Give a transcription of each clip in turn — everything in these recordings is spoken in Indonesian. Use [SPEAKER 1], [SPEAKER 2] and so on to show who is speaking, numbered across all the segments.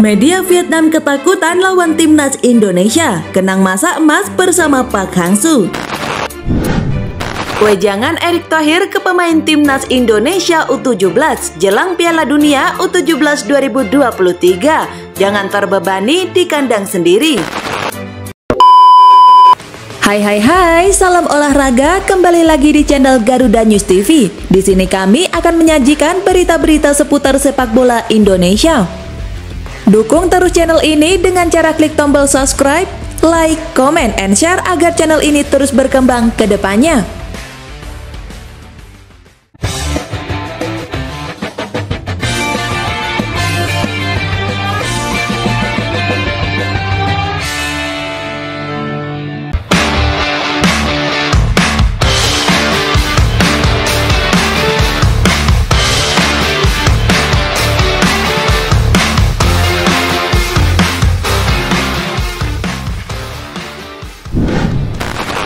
[SPEAKER 1] Media Vietnam ketakutan lawan timnas Indonesia, kenang masa emas bersama Park Hang-soo. Wejangan Erick Thohir ke pemain timnas Indonesia U17 jelang Piala Dunia U17 2023. Jangan terbebani di kandang sendiri. Hai, salam olahraga, kembali lagi di channel Garuda News TV. Di sini kami akan menyajikan berita-berita seputar sepak bola Indonesia. Dukung terus channel ini dengan cara klik tombol subscribe, like, comment, and share agar channel ini terus berkembang ke depannya.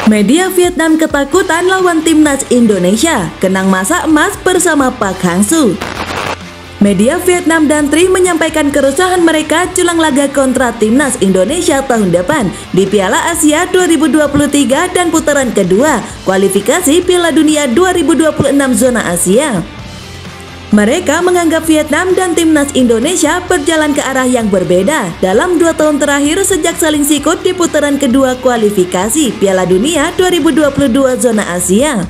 [SPEAKER 1] Media Vietnam ketakutan lawan timnas Indonesia, kenang masa emas bersama Park Hang-soo. Media Vietnam dan Tri menyampaikan keresahan mereka jelang laga kontra timnas Indonesia tahun depan di Piala Asia 2023 dan putaran kedua kualifikasi Piala Dunia 2026 zona Asia. Mereka menganggap Vietnam dan timnas Indonesia berjalan ke arah yang berbeda dalam 2 tahun terakhir sejak saling sikut di putaran kedua kualifikasi Piala Dunia 2022 zona Asia.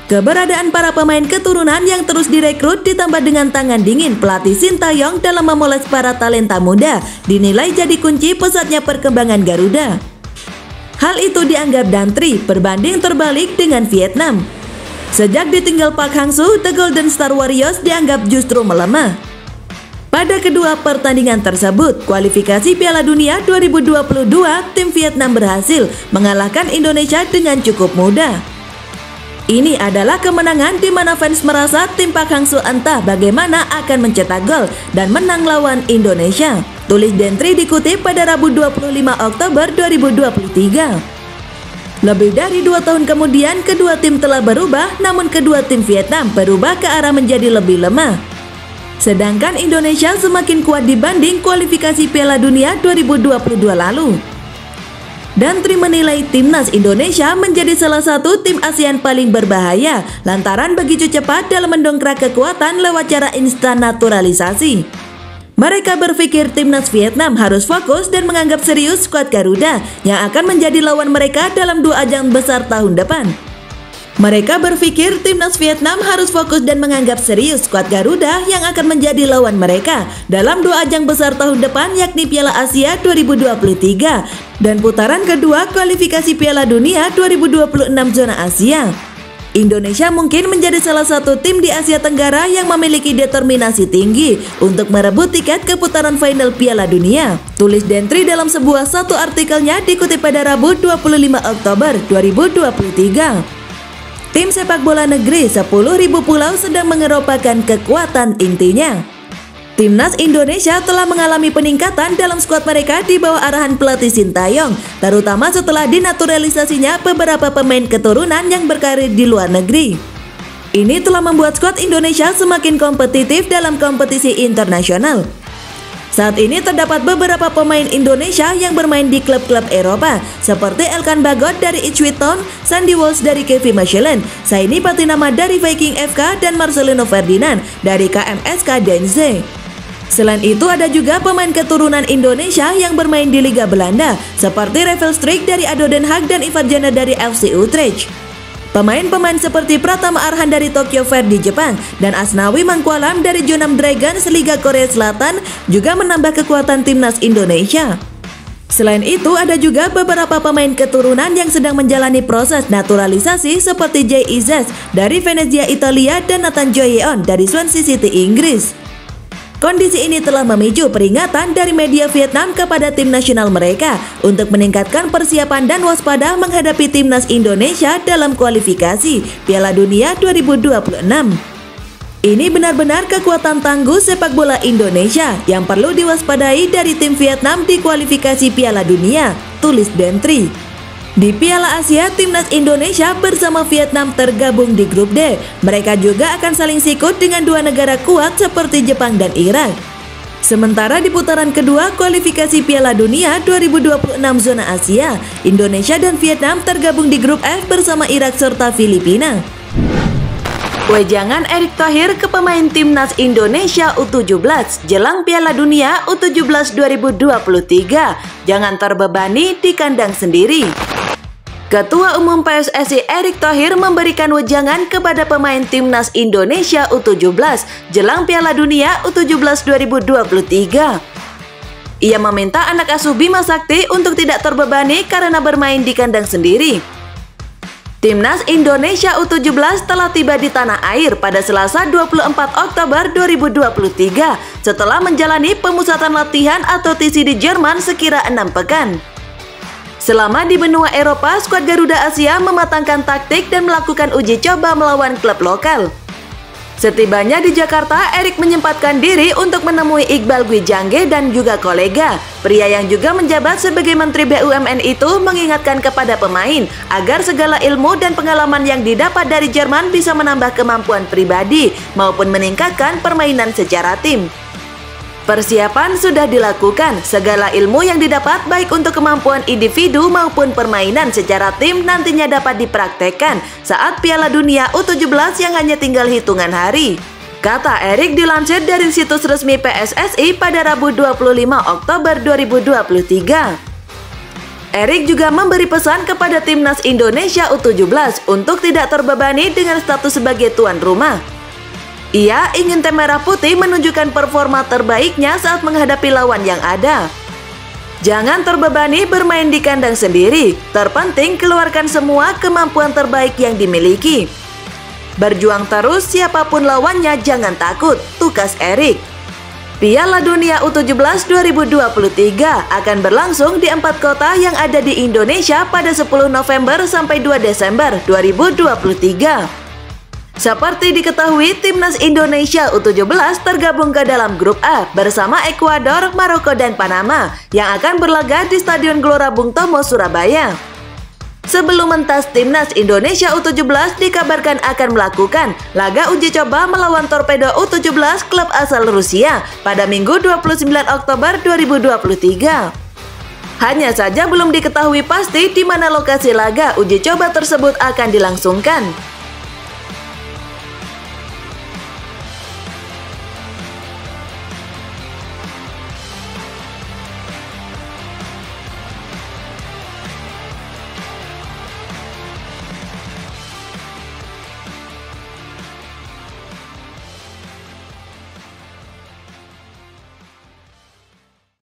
[SPEAKER 1] Keberadaan para pemain keturunan yang terus direkrut ditambah dengan tangan dingin pelatih Sintayong dalam memoles para talenta muda dinilai jadi kunci pesatnya perkembangan Garuda. Hal itu dianggap Dantri berbanding terbalik dengan Vietnam. Sejak ditinggal Park Hang-soo, The Golden Star Warriors dianggap justru melemah. Pada kedua pertandingan tersebut, kualifikasi Piala Dunia 2022, tim Vietnam berhasil mengalahkan Indonesia dengan cukup mudah. Ini adalah kemenangan di mana fans merasa tim Park Hang-soo entah bagaimana akan mencetak gol dan menang lawan Indonesia. Tulis Dantri dikutip pada Rabu 25 Oktober 2023. Lebih dari 2 tahun kemudian, kedua tim telah berubah, namun kedua tim Vietnam berubah ke arah menjadi lebih lemah. Sedangkan Indonesia semakin kuat dibanding kualifikasi Piala Dunia 2022 lalu. Dantri menilai timnas Indonesia menjadi salah satu tim ASEAN paling berbahaya lantaran begitu cepat dalam mendongkrak kekuatan lewat cara instan naturalisasi. Mereka berpikir timnas Vietnam harus fokus dan menganggap serius skuad Garuda yang akan menjadi lawan mereka dalam 2 ajang besar tahun depan. Mereka berpikir timnas Vietnam harus fokus dan menganggap serius skuad Garuda yang akan menjadi lawan mereka dalam 2 ajang besar tahun depan yakni Piala Asia 2023 dan putaran kedua kualifikasi Piala Dunia 2026 zona Asia. Indonesia mungkin menjadi salah satu tim di Asia Tenggara yang memiliki determinasi tinggi untuk merebut tiket ke putaran final Piala Dunia. Tulis Dantri dalam sebuah satu artikelnya dikutip pada Rabu 25 Oktober 2023. Tim sepak bola negeri 10.000 pulau sedang mengeropakan kekuatan intinya. Timnas Indonesia telah mengalami peningkatan dalam skuad mereka di bawah arahan pelatih Sintayong, terutama setelah dinaturalisasinya beberapa pemain keturunan yang berkarir di luar negeri. Ini telah membuat skuad Indonesia semakin kompetitif dalam kompetisi internasional. Saat ini terdapat beberapa pemain Indonesia yang bermain di klub-klub Eropa, seperti Elkan Bagot dari Ipswich Town, Sandy Walsh dari KV Mechelen, Saini Patinama dari Viking FK, dan Marcelino Ferdinand dari KMSK Deinze. Selain itu ada juga pemain keturunan Indonesia yang bermain di Liga Belanda seperti Ravel Strik dari ADO Den Haag dan Ivar Jana dari FC Utrecht. Pemain-pemain seperti Pratama Arhan dari Tokyo Verdy Jepang dan Asnawi Mangkualam dari Jeonnam Dragons Liga Korea Selatan juga menambah kekuatan timnas Indonesia. Selain itu ada juga beberapa pemain keturunan yang sedang menjalani proses naturalisasi seperti Jay Izzet dari Venezia Italia dan Nathan Joyeon dari Swansea City Inggris. Kondisi ini telah memicu peringatan dari media Vietnam kepada tim nasional mereka untuk meningkatkan persiapan dan waspada menghadapi timnas Indonesia dalam kualifikasi Piala Dunia 2026. Ini benar-benar kekuatan tangguh sepak bola Indonesia yang perlu diwaspadai dari tim Vietnam di kualifikasi Piala Dunia, tulis Dantri. Di Piala Asia, timnas Indonesia bersama Vietnam tergabung di grup D. Mereka juga akan saling sikut dengan 2 negara kuat seperti Jepang dan Irak. Sementara di putaran kedua kualifikasi Piala Dunia 2026 zona Asia, Indonesia dan Vietnam tergabung di grup F bersama Irak serta Filipina. Wejangan Erick Thohir ke pemain timnas Indonesia U17 jelang Piala Dunia U17 2023, jangan terbebani di kandang sendiri. Ketua Umum PSSI Erick Thohir memberikan wejangan kepada pemain timnas Indonesia U17 jelang Piala Dunia U17 2023. Ia meminta anak asuh Bima Sakti untuk tidak terbebani karena bermain di kandang sendiri. Timnas Indonesia U17 telah tiba di tanah air pada Selasa 24 Oktober 2023 setelah menjalani pemusatan latihan atau TC di Jerman sekira 6 pekan. Selama di benua Eropa, skuad Garuda Asia mematangkan taktik dan melakukan uji coba melawan klub lokal. Setibanya di Jakarta, Erick menyempatkan diri untuk menemui Iqbal Gwijangge dan juga kolega. Pria yang juga menjabat sebagai Menteri BUMN itu mengingatkan kepada pemain agar segala ilmu dan pengalaman yang didapat dari Jerman bisa menambah kemampuan pribadi maupun meningkatkan permainan secara tim. Persiapan sudah dilakukan, segala ilmu yang didapat baik untuk kemampuan individu maupun permainan secara tim nantinya dapat dipraktekkan saat Piala Dunia U17 yang hanya tinggal hitungan hari. Kata Erick dilansir dari situs resmi PSSI pada Rabu 25 Oktober 2023. Erick juga memberi pesan kepada timnas Indonesia U17 untuk tidak terbebani dengan status sebagai tuan rumah. Ia ingin tim merah putih menunjukkan performa terbaiknya saat menghadapi lawan yang ada. Jangan terbebani bermain di kandang sendiri, terpenting keluarkan semua kemampuan terbaik yang dimiliki. Berjuang terus siapapun lawannya, jangan takut, tukas Erick. Piala Dunia U17 2023 akan berlangsung di 4 kota yang ada di Indonesia pada 10 November sampai 2 Desember 2023. Seperti diketahui, timnas Indonesia U17 tergabung ke dalam grup A bersama Ekuador, Maroko, dan Panama yang akan berlaga di Stadion Gelora Bung Tomo, Surabaya. Sebelum mentas, timnas Indonesia U17 dikabarkan akan melakukan laga uji coba melawan Torpedo U17 klub asal Rusia pada Minggu 29 Oktober 2023. Hanya saja belum diketahui pasti di mana lokasi laga uji coba tersebut akan dilangsungkan.